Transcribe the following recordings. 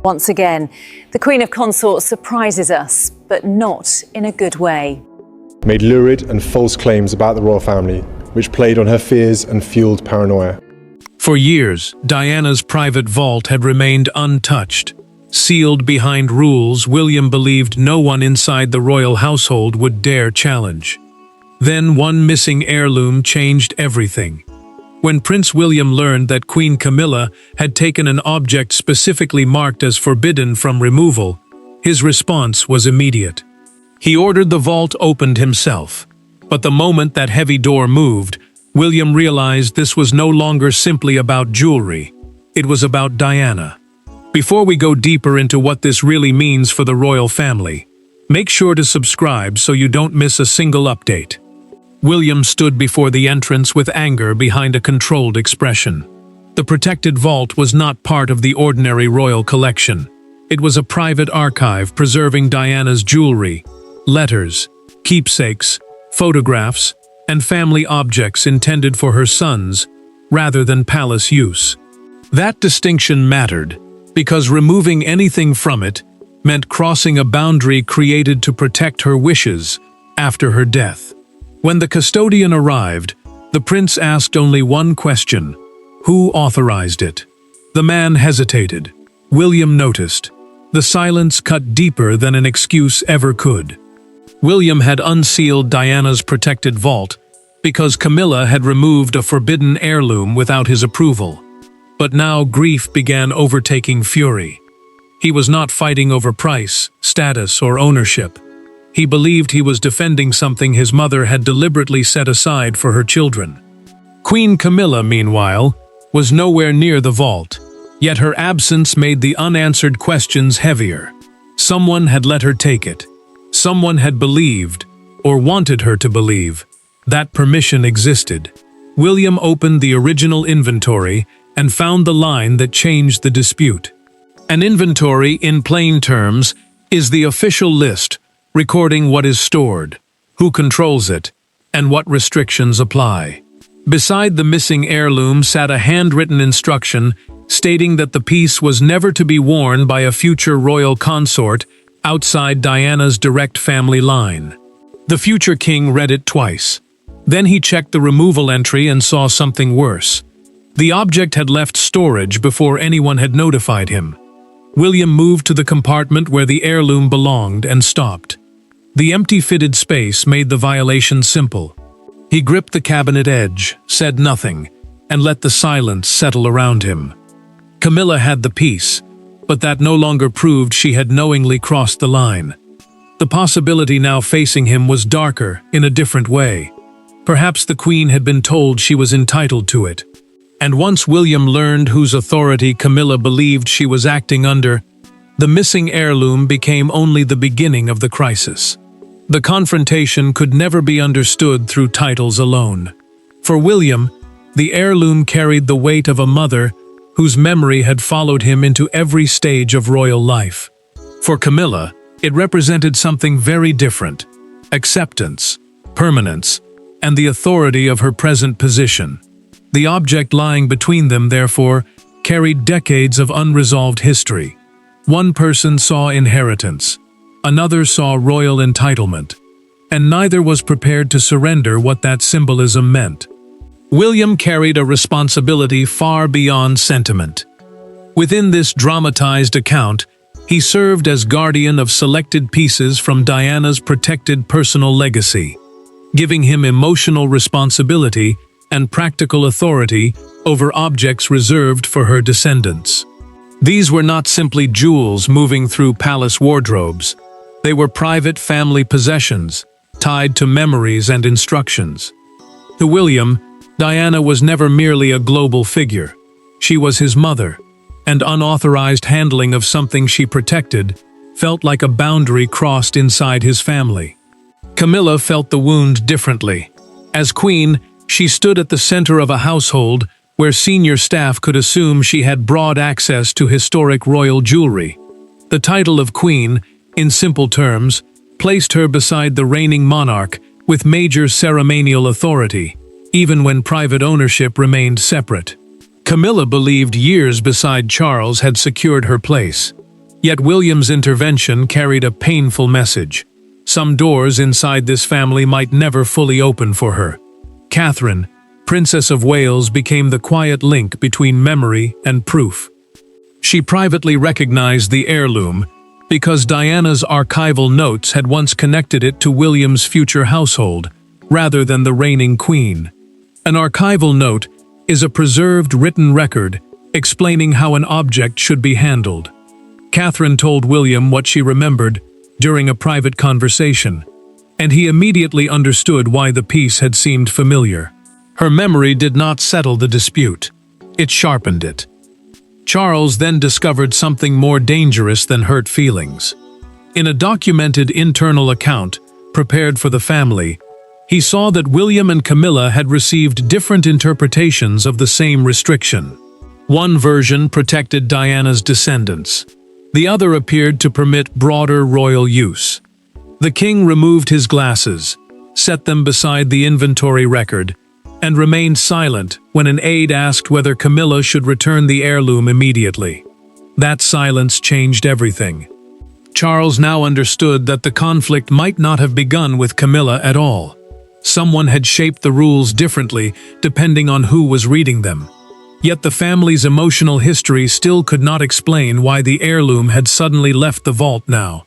Once again, the Queen of Consorts surprises us, but not in a good way. Made lurid and false claims about the royal family, which played on her fears and fueled paranoia. For years, Diana's private vault had remained untouched. Sealed behind rules William believed no one inside the royal household would dare challenge. Then one missing heirloom changed everything. When Prince William learned that Queen Camilla had taken an object specifically marked as forbidden from removal, his response was immediate. He ordered the vault opened himself. But the moment that heavy door moved, William realized this was no longer simply about jewelry. It was about Diana. Before we go deeper into what this really means for the royal family, make sure to subscribe so you don't miss a single update. William stood before the entrance with anger behind a controlled expression. The protected vault was not part of the ordinary royal collection. It was a private archive preserving Diana's jewelry, letters, keepsakes, photographs, and family objects intended for her sons, rather than palace use. That distinction mattered, because removing anything from it meant crossing a boundary created to protect her wishes after her death. When the custodian arrived, the prince asked only one question: who authorized it? The man hesitated. William noticed. The silence cut deeper than an excuse ever could. William had unsealed Diana's protected vault because Camilla had removed a forbidden heirloom without his approval. But now grief began overtaking fury. He was not fighting over price, status, or ownership. He believed he was defending something his mother had deliberately set aside for her children. Queen Camilla, meanwhile, was nowhere near the vault, yet her absence made the unanswered questions heavier. Someone had let her take it. Someone had believed, or wanted her to believe, that permission existed. William opened the original inventory and found the line that changed the dispute. An inventory, in plain terms, is the official list recording what is stored, who controls it, and what restrictions apply. Beside the missing heirloom sat a handwritten instruction stating that the piece was never to be worn by a future royal consort outside Diana's direct family line. The future king read it twice. Then he checked the removal entry and saw something worse. The object had left storage before anyone had notified him. William moved to the compartment where the heirloom belonged and stopped. The empty fitted space made the violation simple. He gripped the cabinet edge, said nothing, and let the silence settle around him. Camilla had the piece, but that no longer proved she had knowingly crossed the line. The possibility now facing him was darker, in a different way. Perhaps the Queen had been told she was entitled to it. And once William learned whose authority Camilla believed she was acting under, the missing heirloom became only the beginning of the crisis. The confrontation could never be understood through titles alone. For William, the heirloom carried the weight of a mother whose memory had followed him into every stage of royal life. For Camilla, it represented something very different: acceptance, permanence, and the authority of her present position. The object lying between them, therefore, carried decades of unresolved history. One person saw inheritance, another saw royal entitlement, and neither was prepared to surrender what that symbolism meant. William carried a responsibility far beyond sentiment. Within this dramatized account, he served as guardian of selected pieces from Diana's protected personal legacy, giving him emotional responsibility and practical authority over objects reserved for her descendants. These were not simply jewels moving through palace wardrobes. They were private family possessions, tied to memories and instructions. To William, Diana was never merely a global figure. She was his mother, and unauthorized handling of something she protected felt like a boundary crossed inside his family. Camilla felt the wound differently. As queen, she stood at the center of a household where senior staff could assume she had broad access to historic royal jewelry. The title of queen, in simple terms, placed her beside the reigning monarch with major ceremonial authority, even when private ownership remained separate. Camilla believed years beside Charles had secured her place. Yet William's intervention carried a painful message. Some doors inside this family might never fully open for her. Catherine, Princess of Wales, became the quiet link between memory and proof. She privately recognized the heirloom because Diana's archival notes had once connected it to William's future household, rather than the reigning queen. An archival note is a preserved written record explaining how an object should be handled. Catherine told William what she remembered during a private conversation, and he immediately understood why the piece had seemed familiar. Her memory did not settle the dispute. It sharpened it. Charles then discovered something more dangerous than hurt feelings. In a documented internal account prepared for the family, he saw that William and Camilla had received different interpretations of the same restriction. One version protected Diana's descendants. The other appeared to permit broader royal use. The king removed his glasses, set them beside the inventory record, and remained silent when an aide asked whether Camilla should return the heirloom immediately. That silence changed everything. Charles now understood that the conflict might not have begun with Camilla at all. Someone had shaped the rules differently depending on who was reading them. Yet the family's emotional history still could not explain why the heirloom had suddenly left the vault now.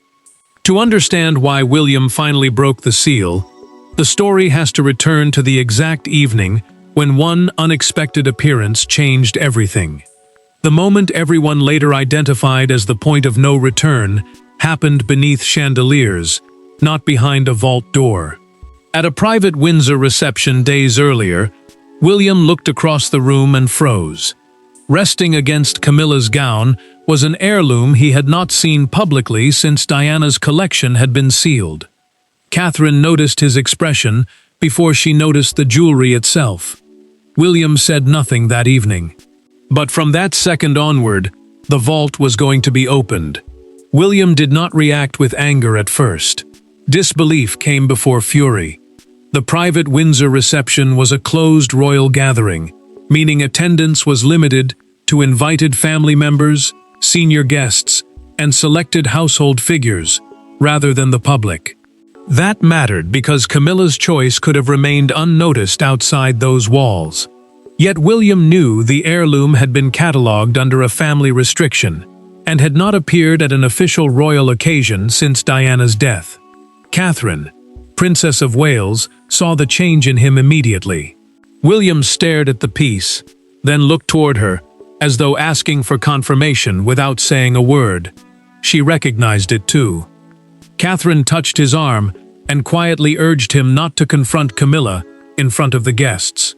To understand why William finally broke the seal, the story has to return to the exact evening when one unexpected appearance changed everything. The moment everyone later identified as the point of no return happened beneath chandeliers, not behind a vault door. At a private Windsor reception days earlier, William looked across the room and froze. Resting against Camilla's gown was an heirloom he had not seen publicly since Diana's collection had been sealed. Catherine noticed his expression before she noticed the jewelry itself. William said nothing that evening. But from that second onward, the vault was going to be opened. William did not react with anger at first. Disbelief came before fury. The private Windsor reception was a closed royal gathering, meaning attendance was limited to invited family members, senior guests, and selected household figures, rather than the public. That mattered because Camilla's choice could have remained unnoticed outside those walls. Yet William knew the heirloom had been catalogued under a family restriction and had not appeared at an official royal occasion since Diana's death. Catherine, Princess of Wales, saw the change in him immediately. William stared at the piece, then looked toward her, as though asking for confirmation without saying a word. She recognized it too. Catherine touched his arm and quietly urged him not to confront Camilla in front of the guests.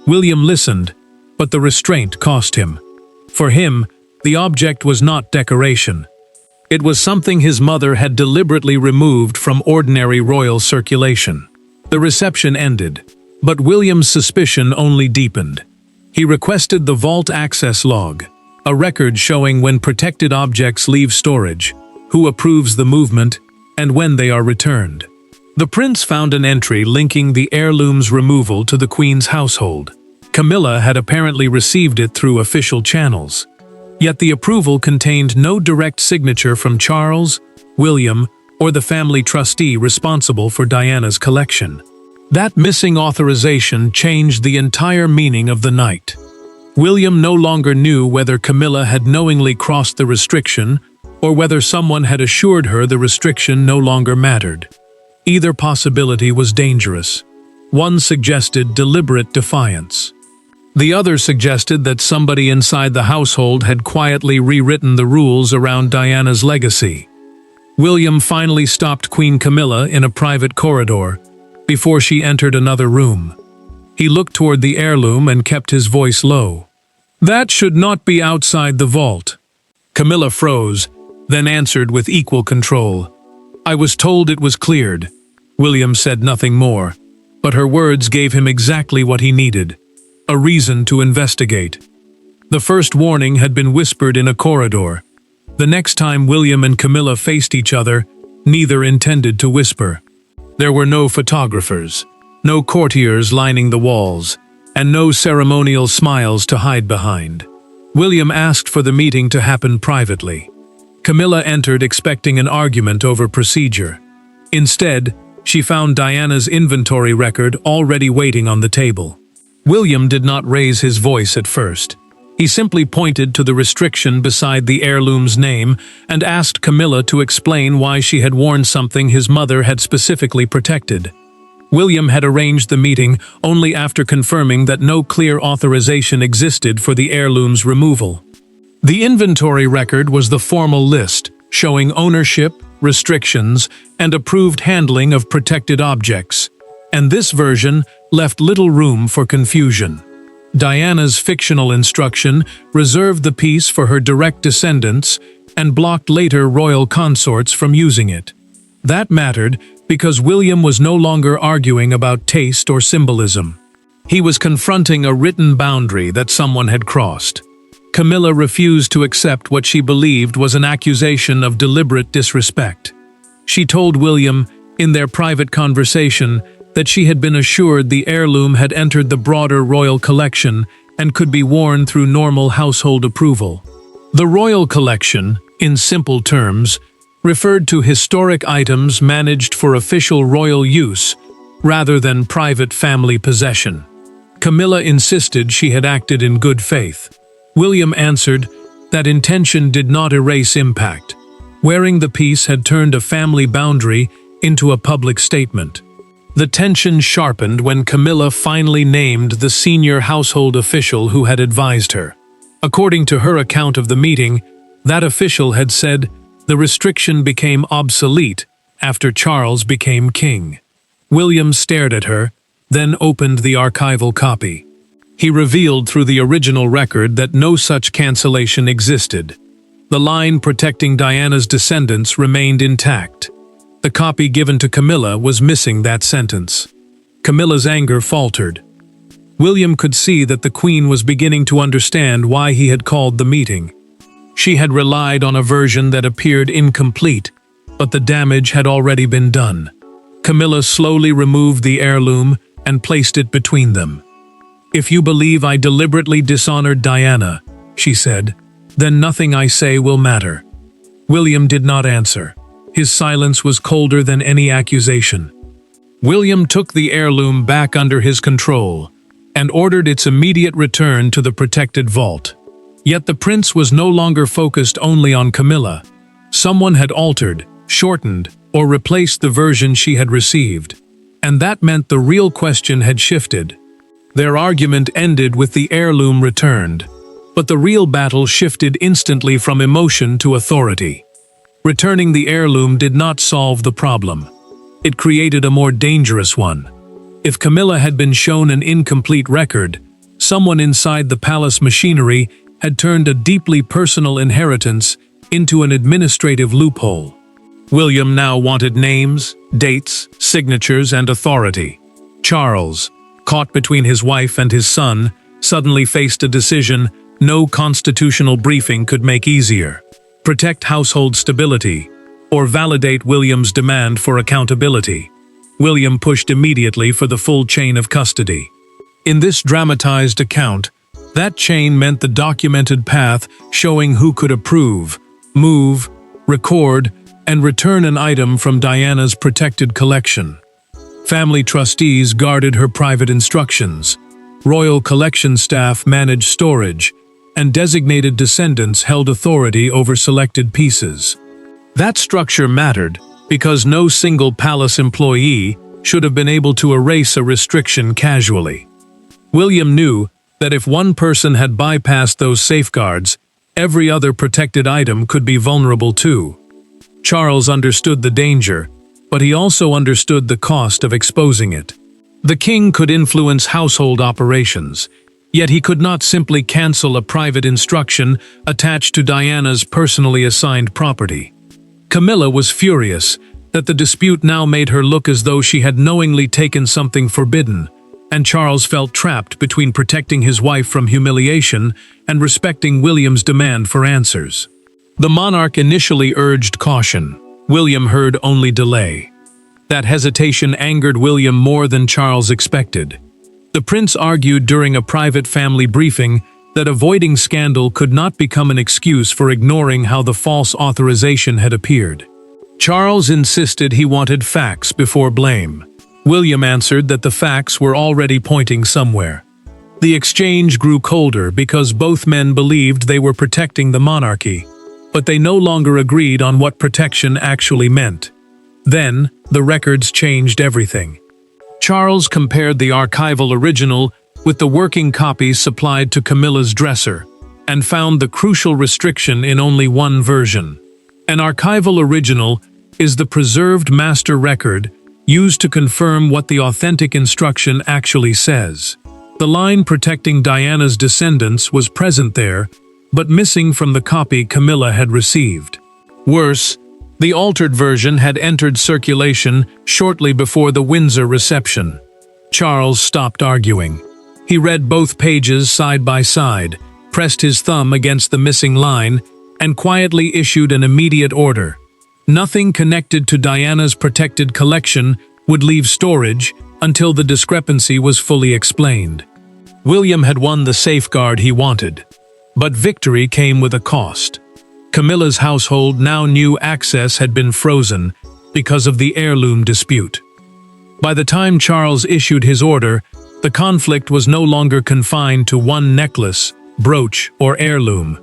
William listened, but the restraint cost him. For him, the object was not decoration. It was something his mother had deliberately removed from ordinary royal circulation. The reception ended, but William's suspicion only deepened. He requested the vault access log, a record showing when protected objects leave storage, who approves the movement, and when they are returned. The prince found an entry linking the heirloom's removal to the queen's household. Camilla had apparently received it through official channels. Yet the approval contained no direct signature from Charles, William, or the family trustee responsible for Diana's collection. That missing authorization changed the entire meaning of the night. William no longer knew whether Camilla had knowingly crossed the restriction or whether someone had assured her the restriction no longer mattered. Either possibility was dangerous. One suggested deliberate defiance. The other suggested that somebody inside the household had quietly rewritten the rules around Diana's legacy. William finally stopped Queen Camilla in a private corridor before she entered another room. He looked toward the heirloom and kept his voice low. "That should not be outside the vault." Camilla froze, then answered with equal control. "I was told it was cleared." William said nothing more, but her words gave him exactly what he needed. A reason to investigate. The first warning had been whispered in a corridor. The next time William and Camilla faced each other, neither intended to whisper. There were no photographers, no courtiers lining the walls, and no ceremonial smiles to hide behind. William asked for the meeting to happen privately. Camilla entered expecting an argument over procedure. Instead, she found Diana's inventory record already waiting on the table. William did not raise his voice at first. He simply pointed to the restriction beside the heirloom's name and asked Camilla to explain why she had worn something his mother had specifically protected. William had arranged the meeting only after confirming that no clear authorization existed for the heirloom's removal. The inventory record was the formal list, showing ownership, restrictions, and approved handling of protected objects, and this version left little room for confusion. Diana's fictional instruction reserved the piece for her direct descendants and blocked later royal consorts from using it. That mattered because William was no longer arguing about taste or symbolism. He was confronting a written boundary that someone had crossed. Camilla refused to accept what she believed was an accusation of deliberate disrespect. She told William, in their private conversation, that she had been assured the heirloom had entered the broader royal collection and could be worn through normal household approval. The royal collection, in simple terms, referred to historic items managed for official royal use rather than private family possession. Camilla insisted she had acted in good faith. William answered that intention did not erase impact. Wearing the piece had turned a family boundary into a public statement. The tension sharpened when Camilla finally named the senior household official who had advised her. According to her account of the meeting, that official had said the restriction became obsolete after Charles became king. William stared at her, then opened the archival copy. He revealed through the original record that no such cancellation existed. The line protecting Diana's descendants remained intact. The copy given to Camilla was missing that sentence. Camilla's anger faltered. William could see that the Queen was beginning to understand why he had called the meeting. She had relied on a version that appeared incomplete, but the damage had already been done. Camilla slowly removed the heirloom and placed it between them. "If you believe I deliberately dishonored Diana," she said, "then nothing I say will matter." William did not answer. His silence was colder than any accusation. William took the heirloom back under his control and ordered its immediate return to the protected vault. Yet the prince was no longer focused only on Camilla. Someone had altered, shortened, or replaced the version she had received. And that meant the real question had shifted. Their argument ended with the heirloom returned, but the real battle shifted instantly from emotion to authority. Returning the heirloom did not solve the problem. It created a more dangerous one. If Camilla had been shown an incomplete record, someone inside the palace machinery had turned a deeply personal inheritance into an administrative loophole. William now wanted names, dates, signatures, and authority. Charles, caught between his wife and his son, suddenly faced a decision no constitutional briefing could make easier: protect household stability, or validate William's demand for accountability. William pushed immediately for the full chain of custody. In this dramatized account, that chain meant the documented path showing who could approve, move, record, and return an item from Diana's protected collection. Family trustees guarded her private instructions, royal collection staff managed storage, and designated descendants held authority over selected pieces. That structure mattered because no single palace employee should have been able to erase a restriction casually. William knew that if one person had bypassed those safeguards, every other protected item could be vulnerable too. Charles understood the danger, but he also understood the cost of exposing it. The king could influence household operations, yet he could not simply cancel a private instruction attached to Diana's personally assigned property. Camilla was furious that the dispute now made her look as though she had knowingly taken something forbidden, and Charles felt trapped between protecting his wife from humiliation and respecting William's demand for answers. The monarch initially urged caution. William heard only delay. That hesitation angered William more than Charles expected. The prince argued during a private family briefing that avoiding scandal could not become an excuse for ignoring how the false authorization had appeared. Charles insisted he wanted facts before blame. William answered that the facts were already pointing somewhere. The exchange grew colder because both men believed they were protecting the monarchy, but they no longer agreed on what protection actually meant. Then, the records changed everything. Charles compared the archival original with the working copies supplied to Camilla's dresser, and found the crucial restriction in only one version. An archival original is the preserved master record used to confirm what the authentic instruction actually says. The line protecting Diana's descendants was present there, but missing from the copy Camilla had received. Worse, the altered version had entered circulation shortly before the Windsor reception. Charles stopped arguing. He read both pages side by side, pressed his thumb against the missing line, and quietly issued an immediate order. Nothing connected to Diana's protected collection would leave storage until the discrepancy was fully explained. William had won the safeguard he wanted, but victory came with a cost. Camilla's household now knew access had been frozen because of the heirloom dispute. By the time Charles issued his order, the conflict was no longer confined to one necklace, brooch, or heirloom.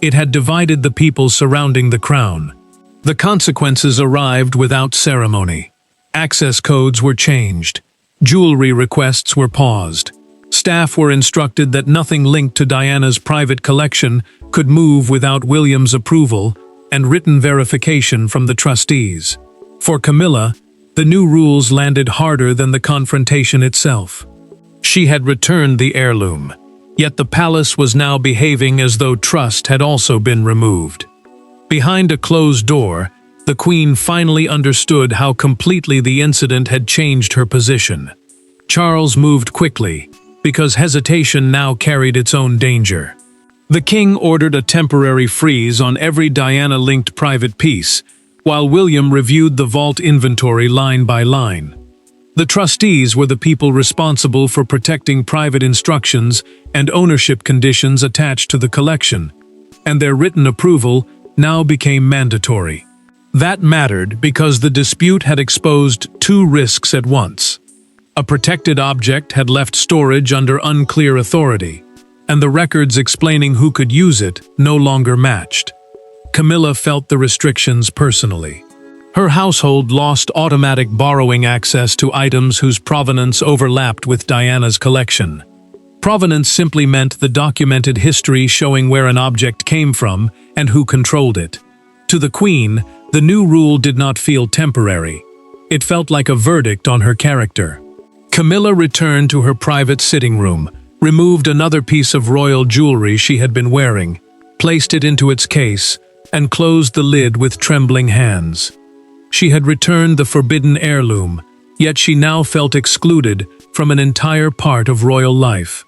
It had divided the people surrounding the crown. The consequences arrived without ceremony. Access codes were changed. Jewelry requests were paused. Staff were instructed that nothing linked to Diana's private collection could move without William's approval and written verification from the trustees. For Camilla, the new rules landed harder than the confrontation itself. She had returned the heirloom, yet the palace was now behaving as though trust had also been removed. Behind a closed door, the Queen finally understood how completely the incident had changed her position. Charles moved quickly, because hesitation now carried its own danger. The king ordered a temporary freeze on every Diana-linked private piece, while William reviewed the vault inventory line by line. The trustees were the people responsible for protecting private instructions and ownership conditions attached to the collection, and their written approval now became mandatory. That mattered because the dispute had exposed two risks at once. A protected object had left storage under unclear authority, and the records explaining who could use it no longer matched. Camilla felt the restrictions personally. Her household lost automatic borrowing access to items whose provenance overlapped with Diana's collection. Provenance simply meant the documented history showing where an object came from and who controlled it. To the Queen, the new rule did not feel temporary. It felt like a verdict on her character. Camilla returned to her private sitting room, removed another piece of royal jewelry she had been wearing, placed it into its case, and closed the lid with trembling hands. She had returned the forbidden heirloom, yet she now felt excluded from an entire part of royal life.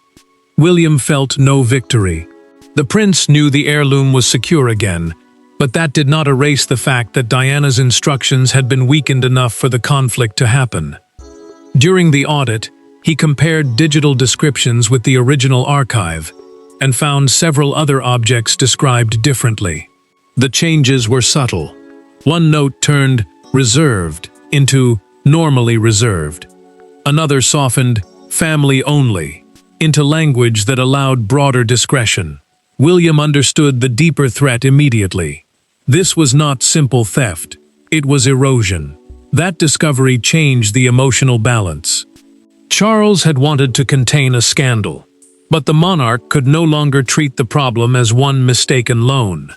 William felt no victory. The prince knew the heirloom was secure again, but that did not erase the fact that Diana's instructions had been weakened enough for the conflict to happen. During the audit, he compared digital descriptions with the original archive and found several other objects described differently. The changes were subtle. One note turned reserved into normally reserved. Another softened family only into language that allowed broader discretion. William understood the deeper threat immediately. This was not simple theft, it was erosion. That discovery changed the emotional balance. Charles had wanted to contain a scandal, but the monarch could no longer treat the problem as one mistaken loan.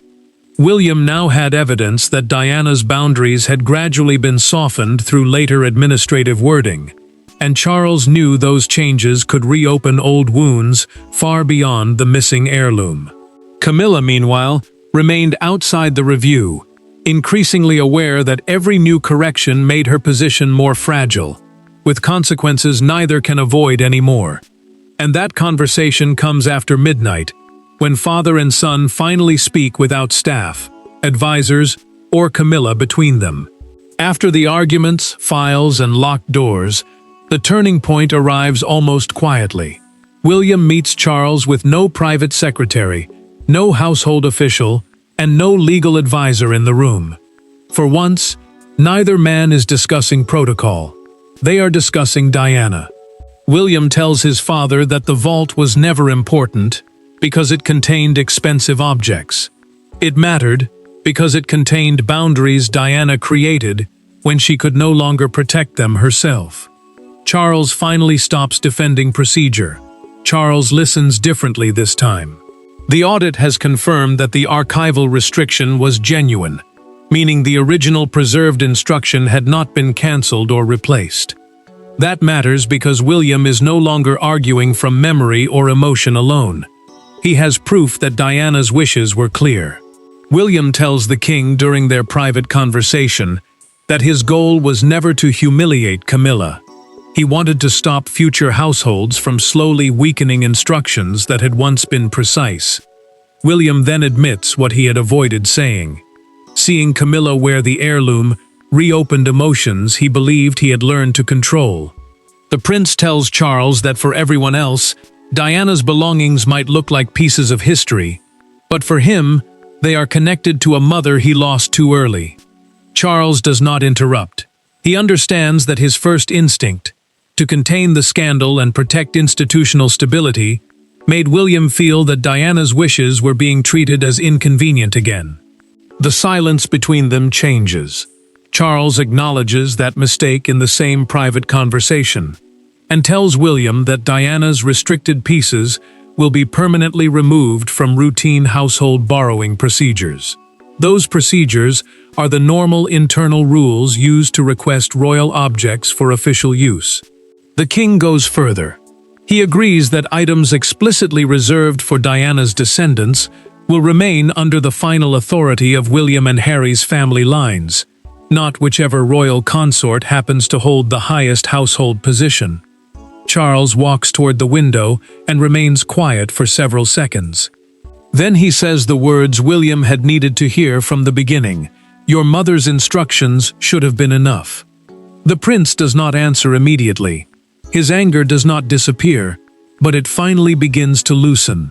William now had evidence that Diana's boundaries had gradually been softened through later administrative wording, and Charles knew those changes could reopen old wounds far beyond the missing heirloom. Camilla, meanwhile, remained outside the review, increasingly aware that every new correction made her position more fragile, with consequences neither can avoid anymore. And that conversation comes after midnight, when father and son finally speak without staff, advisors, or Camilla between them. After the arguments, files, and locked doors, the turning point arrives almost quietly. William meets Charles with no private secretary, no household official, and no legal advisor in the room. For once, neither man is discussing protocol. They are discussing Diana. William tells his father that the vault was never important because it contained expensive objects. It mattered because it contained boundaries Diana created when she could no longer protect them herself. Charles finally stops defending procedure. Charles listens differently this time. The audit has confirmed that the archival restriction was genuine, meaning the original preserved instruction had not been cancelled or replaced. That matters because William is no longer arguing from memory or emotion alone. He has proof that Diana's wishes were clear. William tells the king during their private conversation that his goal was never to humiliate Camilla. He wanted to stop future households from slowly weakening instructions that had once been precise. William then admits what he had avoided saying. Seeing Camilla wear the heirloom reopened emotions he believed he had learned to control. The prince tells Charles that for everyone else, Diana's belongings might look like pieces of history, but for him, they are connected to a mother he lost too early. Charles does not interrupt. He understands that his first instinct, to contain the scandal and protect institutional stability, made William feel that Diana's wishes were being treated as inconvenient again. The silence between them changes. Charles acknowledges that mistake in the same private conversation, and tells William that Diana's restricted pieces will be permanently removed from routine household borrowing procedures. Those procedures are the normal internal rules used to request royal objects for official use. The king goes further. He agrees that items explicitly reserved for Diana's descendants will remain under the final authority of William and Harry's family lines, not whichever royal consort happens to hold the highest household position. Charles walks toward the window and remains quiet for several seconds. Then he says the words William had needed to hear from the beginning. "Your mother's instructions should have been enough." The prince does not answer immediately. His anger does not disappear, but it finally begins to loosen.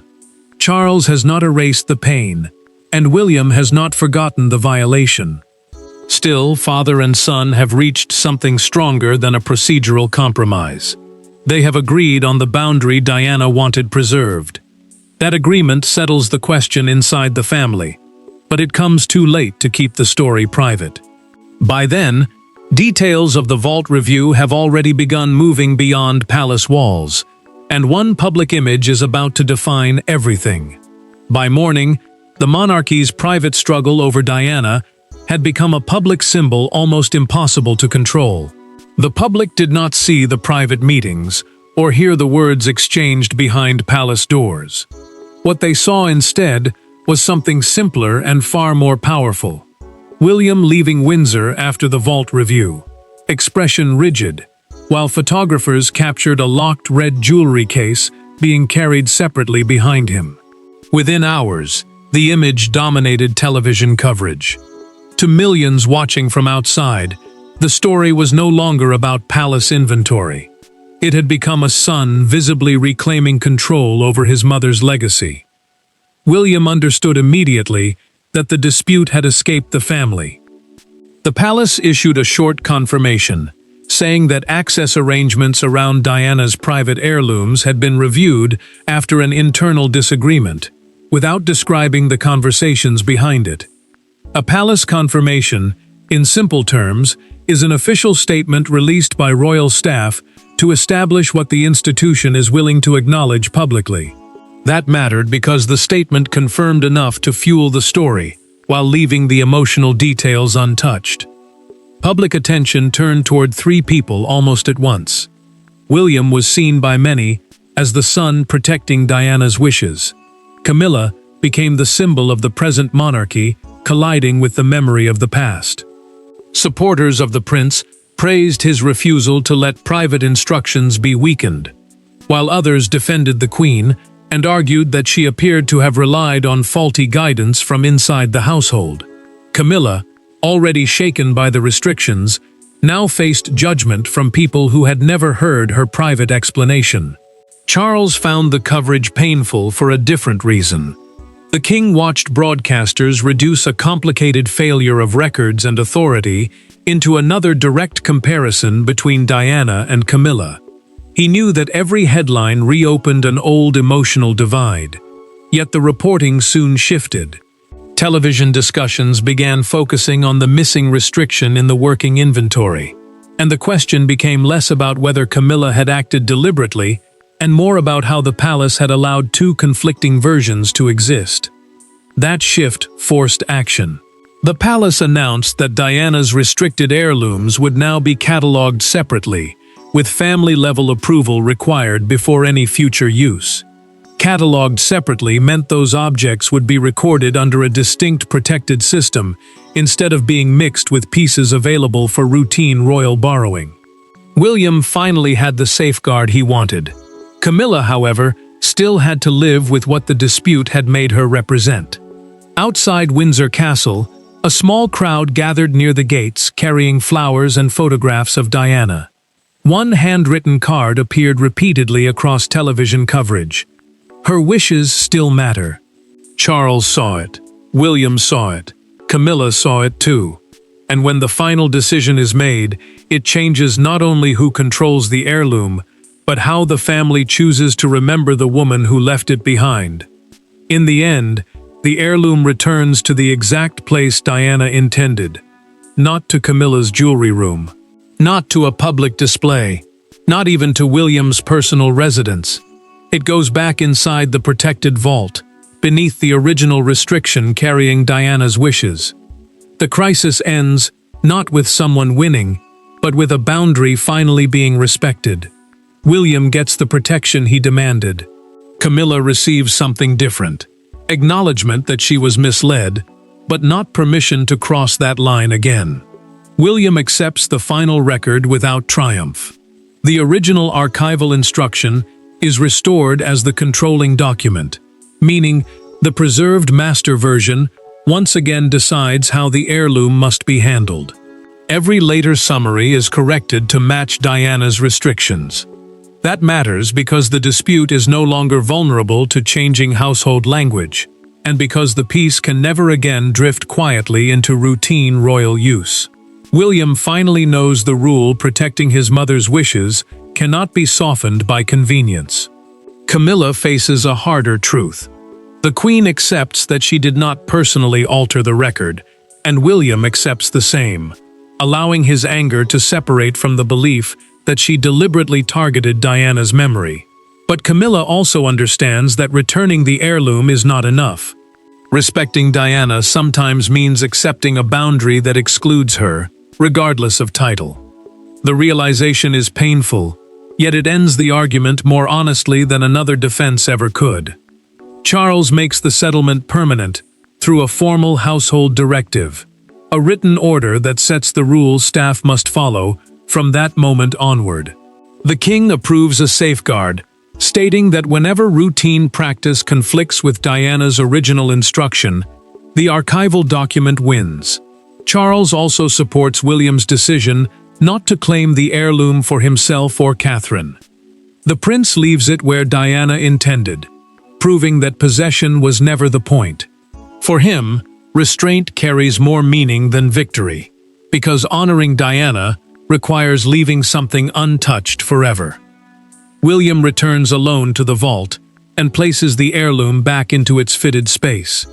Charles has not erased the pain, and William has not forgotten the violation. Still, father and son have reached something stronger than a procedural compromise. They have agreed on the boundary Diana wanted preserved. That agreement settles the question inside the family, but it comes too late to keep the story private. By then, details of the vault review have already begun moving beyond palace walls, and one public image is about to define everything. By morning, the monarchy's private struggle over Diana had become a public symbol almost impossible to control. The public did not see the private meetings or hear the words exchanged behind palace doors. What they saw instead was something simpler and far more powerful. William leaving Windsor after the vault review, expression rigid, while photographers captured a locked red jewelry case being carried separately behind him. Within hours, the image dominated television coverage. To millions watching from outside, the story was no longer about palace inventory. It had become a son visibly reclaiming control over his mother's legacy. William understood immediately that the dispute had escaped the family. The palace issued a short confirmation, saying that access arrangements around Diana's private heirlooms had been reviewed after an internal disagreement, without describing the conversations behind it. A palace confirmation, in simple terms, is an official statement released by royal staff to establish what the institution is willing to acknowledge publicly. That mattered because the statement confirmed enough to fuel the story, while leaving the emotional details untouched. Public attention turned toward three people almost at once. William was seen by many as the son protecting Diana's wishes. Camilla became the symbol of the present monarchy, colliding with the memory of the past. Supporters of the prince praised his refusal to let private instructions be weakened, while others defended the queen and argued that she appeared to have relied on faulty guidance from inside the household. Camilla, already shaken by the restrictions, now faced judgment from people who had never heard her private explanation. Charles found the coverage painful for a different reason. The king watched broadcasters reduce a complicated failure of records and authority into another direct comparison between Diana and Camilla. He knew that every headline reopened an old emotional divide. Yet the reporting soon shifted. Television discussions began focusing on the missing restriction in the working inventory, and the question became less about whether Camilla had acted deliberately and more about how the palace had allowed two conflicting versions to exist. That shift forced action. The palace announced that Diana's restricted heirlooms would now be catalogued separately, with family-level approval required before any future use. Catalogued separately meant those objects would be recorded under a distinct protected system, instead of being mixed with pieces available for routine royal borrowing. William finally had the safeguard he wanted. Camilla, however, still had to live with what the dispute had made her represent. Outside Windsor Castle, a small crowd gathered near the gates carrying flowers and photographs of Diana. One handwritten card appeared repeatedly across television coverage. Her wishes still matter. Charles saw it. William saw it. Camilla saw it too. And when the final decision is made, it changes not only who controls the heirloom, but how the family chooses to remember the woman who left it behind. In the end, the heirloom returns to the exact place Diana intended. Not to Camilla's jewelry room. Not to a public display. Not even to William's personal residence. It goes back inside the protected vault, beneath the original restriction carrying Diana's wishes. The crisis ends not with someone winning, but with a boundary finally being respected. William gets the protection he demanded. Camilla receives something different. Acknowledgement that she was misled, but not permission to cross that line again. William accepts the final record without triumph. The original archival instruction is restored as the controlling document, meaning the preserved master version once again decides how the heirloom must be handled. Every later summary is corrected to match Diana's restrictions. That matters because the dispute is no longer vulnerable to changing household language, and because the piece can never again drift quietly into routine royal use. William finally knows the rule protecting his mother's wishes cannot be softened by convenience. Camilla faces a harder truth. The Queen accepts that she did not personally alter the record, and William accepts the same, allowing his anger to separate from the belief that she deliberately targeted Diana's memory. But Camilla also understands that returning the heirloom is not enough. Respecting Diana sometimes means accepting a boundary that excludes her, regardless of title. The realization is painful, yet it ends the argument more honestly than another defense ever could. Charles makes the settlement permanent through a formal household directive, a written order that sets the rules staff must follow from that moment onward. The king approves a safeguard, stating that whenever routine practice conflicts with Diana's original instruction, the archival document wins. Charles also supports William's decision not to claim the heirloom for himself or Catherine. The prince leaves it where Diana intended, proving that possession was never the point. For him, restraint carries more meaning than victory, because honoring Diana requires leaving something untouched forever. William returns alone to the vault and places the heirloom back into its fitted space.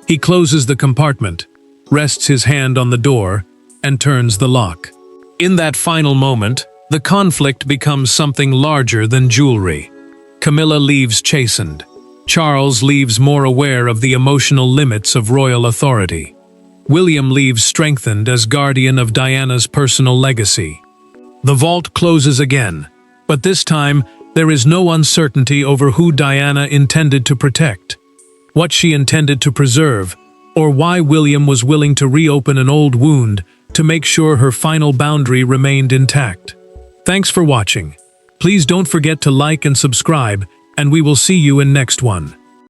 He closes the compartment, rests his hand on the door, and turns the lock. In that final moment, the conflict becomes something larger than jewelry. Camilla leaves chastened. Charles leaves more aware of the emotional limits of royal authority. William leaves strengthened as guardian of Diana's personal legacy. The vault closes again, but this time there is no uncertainty over who Diana intended to protect, what she intended to preserve, or why William was willing to reopen an old wound to make sure her final boundary remained intact. Thanks for watching. Please don't forget to like and subscribe, and we will see you in next one.